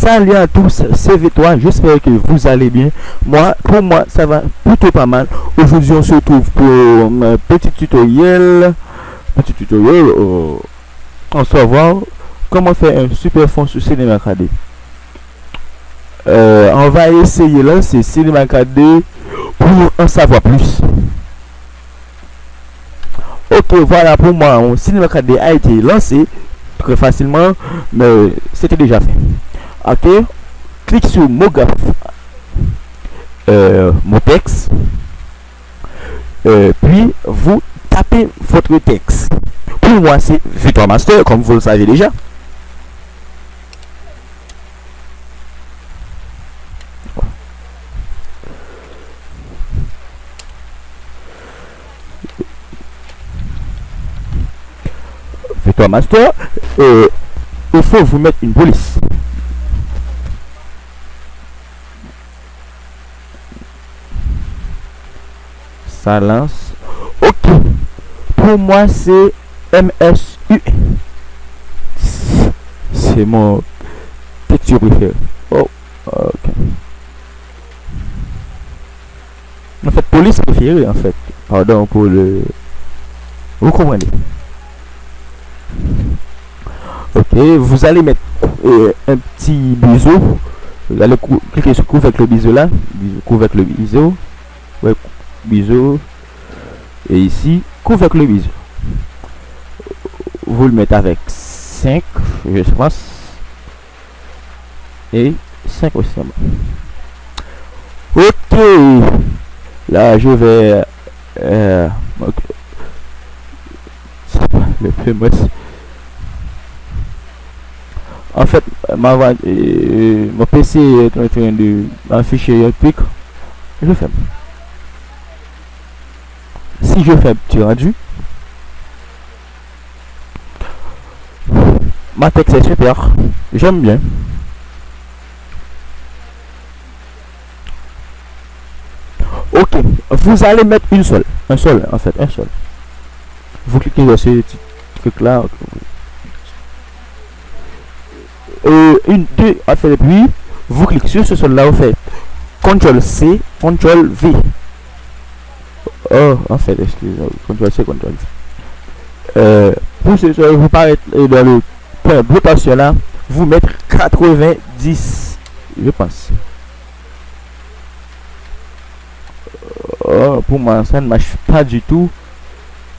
Salut à tous, c'est V3, j'espère que vous allez bien. Pour moi, ça va plutôt pas mal. Aujourd'hui, on se retrouve pour un petit tutoriel. On va voir comment faire un super fond sur Cinema 4D. On va essayer là, c'est Cinema 4D pour en savoir plus. Ok, voilà, pour moi, Cinema 4D a été lancé très facilement, mais c'était déjà fait. Ok, clique sur Mogaf, mon texte, puis vous tapez votre texte. Pour moi, c'est V3 Master, comme vous le savez déjà. V3 Master, il faut vous mettre une police. Ça lance. Ok. Pour moi, c'est MSU. C'est mon texture préféré. Oh, ok. En fait, police préférée, en fait. Pardon pour le... Vous comprenez. Ok, vous allez mettre un petit biseau. Vous allez cliquer sur couvercle le biseau là. Couvercle le biseau. Ouais, biseau. Et ici, couvercle le biseau. Vous le mettez avec 5, je pense. Et 5 aussi. Ok. Là, je vais... okay. Le plus moi. En fait, mon PC est en train de afficher un truc. Je ferme. Si je fais un petit rendu, ma texte est super. J'aime bien. Ok, vous allez mettre un seul, un seul. Vous cliquez sur ce petit truc là. Deux, en fait, puis vous cliquez sur ce seul là, vous faites CTRL C, CTRL V. Oh, en fait, excusez-moi, CTRL C, CTRL V. Pour ce soir, vous paraître dans le point de rotation là, vous mettre 90, je pense. Oh, pour moi, ça ne marche pas du tout.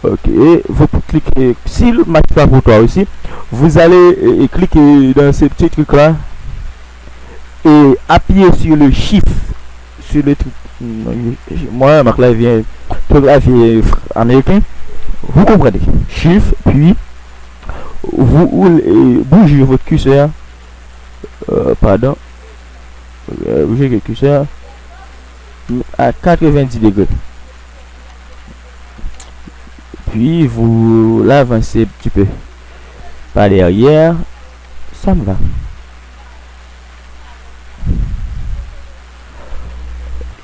Ok, vous cliquez, si le marche pas pour toi aussi, vous allez cliquer dans ce petit truc là et appuyer sur le shift, sur le truc. Moi, ma clavier américain, vous comprenez. Shift, puis vous bougez votre curseur. Bougez le curseur à 90 degrés. Puis vous l'avancez un petit peu par derrière. Ça me va.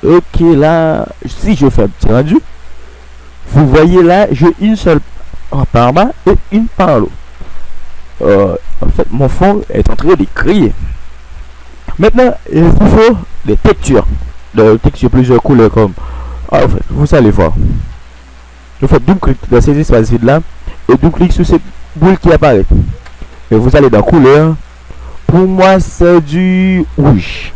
Ok, là, si je fais un petit rendu, vous voyez là, j'ai une seule par bas et une par l'eau. En fait, mon fond est en train de crier. Maintenant, il vous faut des textures. Des textures plusieurs couleurs comme... en fait, vous allez voir. Vous faites double clic dans ces espaces vides là et double clic sur cette boule qui apparaît. Et vous allez dans couleur. Pour moi, c'est du rouge.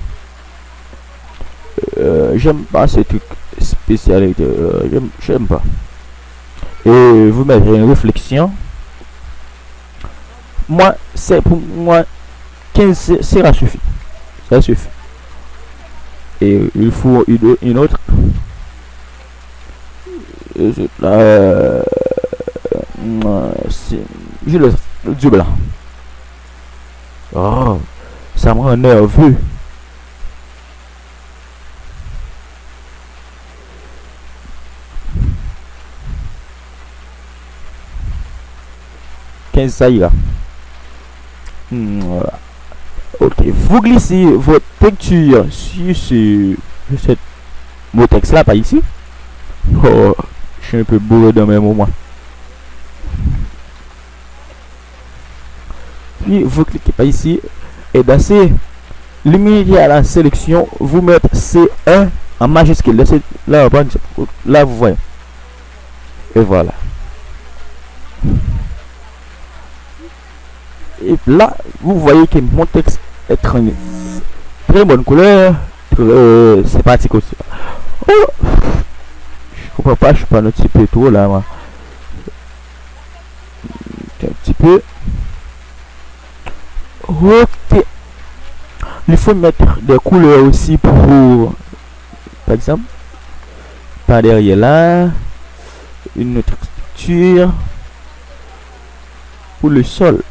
J'aime pas ce truc spécialité. J'aime pas. Et vous mettez une réflexion. Moi, c'est pour moi 15, ça suffit. Ça suffit. Et il faut une autre. Je le du blanc. Oh, ça me rend nerveux. Ça ira. Ok, vous glissez votre texture sur cette mot texte là, pas ici. Oh, je suis un peu bourré dans mes moments. Puis vous cliquez pas ici et dans ces Limitez à la sélection, vous mettez C1 en majuscule. Là, là, vous voyez. Et voilà. Et là, vous voyez que mon texte est très bonne couleur, très sympathique aussi. Oh, je comprends pas, je suis pas un petit peu trop là, moi. Un petit peu. Ok. Il faut mettre des couleurs aussi pour, par exemple, par derrière là, une autre structure. Pour le sol,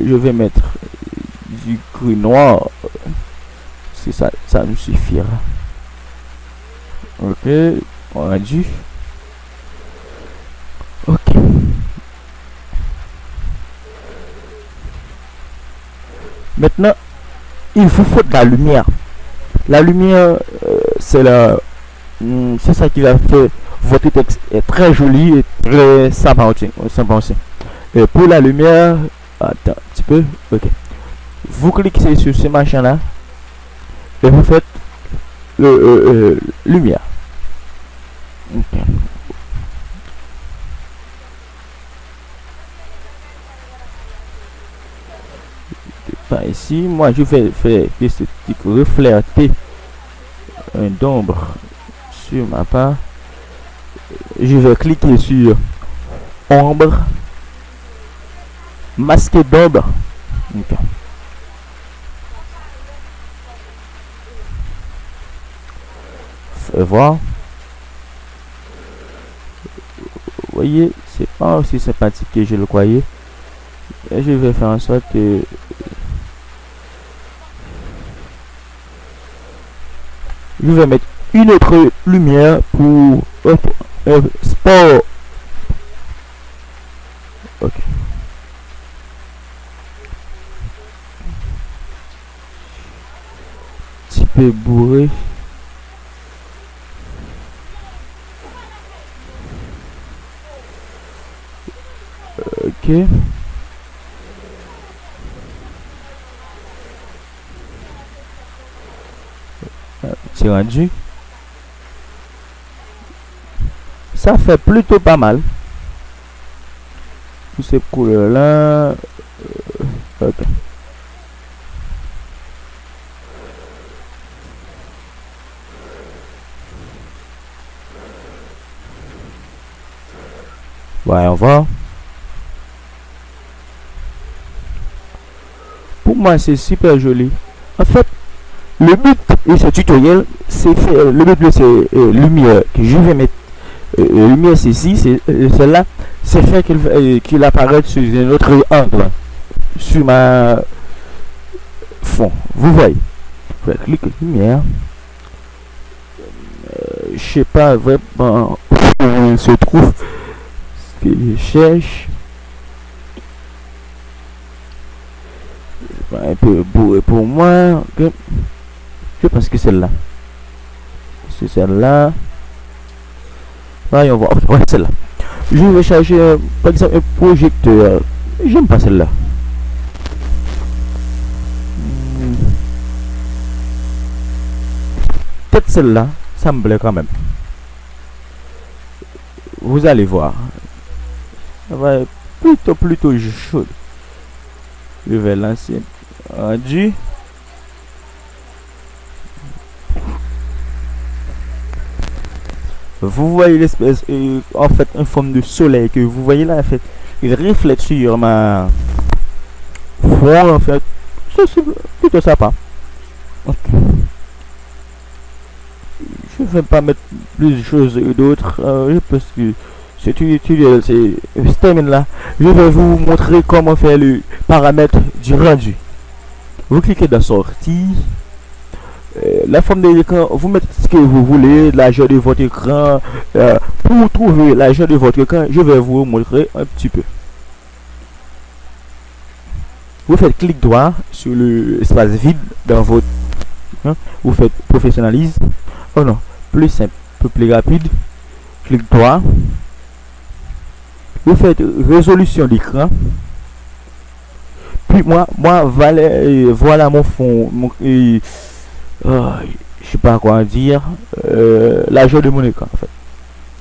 je vais mettre du gris noir. C'est ça, ça me suffira. Ok, on a dû. Ok. Maintenant, il vous faut de la lumière. La lumière, c'est ça qui va faire votre texte est très joli et très sympa aussi. Et pour la lumière, attends un petit peu. Ok. Vous cliquez sur ce machin là et vous faites lumière. Okay. Par ici, moi je vais faire que ce petit refléter un d'ombre sur ma part. Je vais cliquer sur ombre, masquer d'ombre. Okay. Fais voir. Vous voyez, c'est pas aussi sympathique que je le croyais. Et je vais faire en sorte que je vais mettre une autre lumière pour sport. Ok. Petit peu bourré. Ok. C'est rendu. Ça fait plutôt pas mal. Tous ces couleurs là. Ok. Voyons voir. Pour moi, c'est super joli. En fait, le but de ce tutoriel, c'est faire le but de ces lumières que je vais mettre. Lumière, c'est ici, c'est celle-là, c'est faire qu'il apparaisse sur un autre angle, sur ma fond. Vous voyez. Je vais cliquer lumière. Je sais pas vraiment où il se trouve. Ce que je cherche. Un peu bourré pour moi. Okay. Je pense que c'est celle-là. C'est celle-là. Voyons voir. Ouais, celle-là. Je vais charger par exemple un projecteur. J'aime pas celle-là. Peut-être celle-là. Ça me plaît quand même. Vous allez voir. Ça va être plutôt chaud. Je vais lancer rendu. Vous voyez l'espèce en fait une forme de soleil que vous voyez là en fait il reflète sur ma front en fait. C'est plutôt sympa. Okay. Je vais pas mettre plus de choses d'autres parce que ce tutoriel c'est termine là. Je vais vous montrer comment faire le paramètre du rendu. Vous cliquez dans sortie. La forme de l'écran, vous mettez ce que vous voulez, l'âge de votre écran. Pour trouver l'âge de votre écran, je vais vous montrer un petit peu. Vous faites clic droit sur l'espace vide dans votre. Vous faites professionnalise. Oh non, plus simple, plus rapide. Clic droit. Vous faites résolution d'écran. Puis voilà mon fond, je sais pas quoi dire, l'argent de mon écran en fait.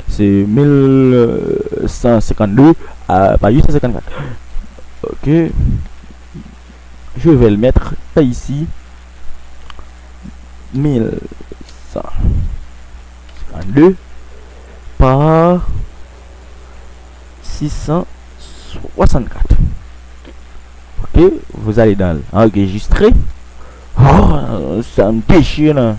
C'est 1152 à pas 854. Ok, je vais le mettre pas ici. 1152 par 664. Ok, vous allez dans enregistrer. Oh, ça me déchire là.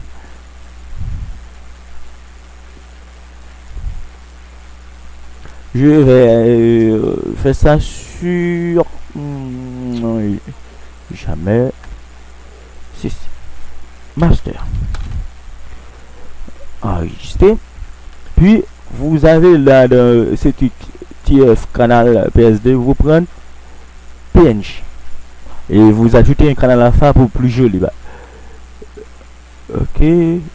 Je vais faire ça sur jamais c'est master enregistré. Puis vous avez là dans ce TF canal PSD, vous prenez PNG et vous ajoutez un canal alpha pour plus joli. Bah. Ok,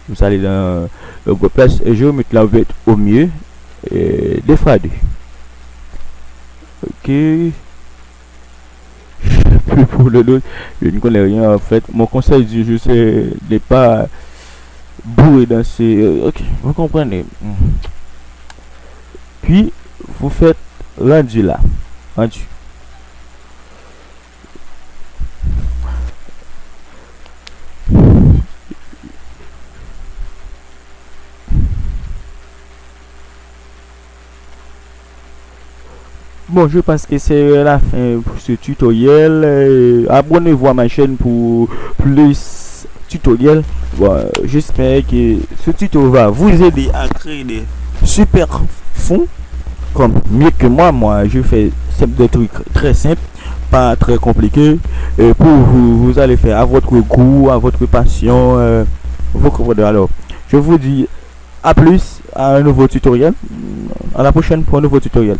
vous allez dans le Google Plus et je vais mettre la bête au mieux et deux fois deux. Ok, plus pour le dos, je ne connais rien en fait. Mon conseil du jeu c'est de pas bourrer dans ces. Ok, vous comprenez. Puis vous faites rendu là, rendu. Bon, je pense que c'est la fin pour ce tutoriel. Abonnez-vous à ma chaîne pour plus tutoriels. Bon, j'espère que ce tuto va vous aider à créer des super fonds comme mieux que moi. Moi, je fais des trucs très simples, pas très compliqués. Et pour vous, vous allez faire à votre goût, à votre passion. Vous comprenez. Alors, je vous dis à plus, à un nouveau tutoriel. À la prochaine pour un nouveau tutoriel.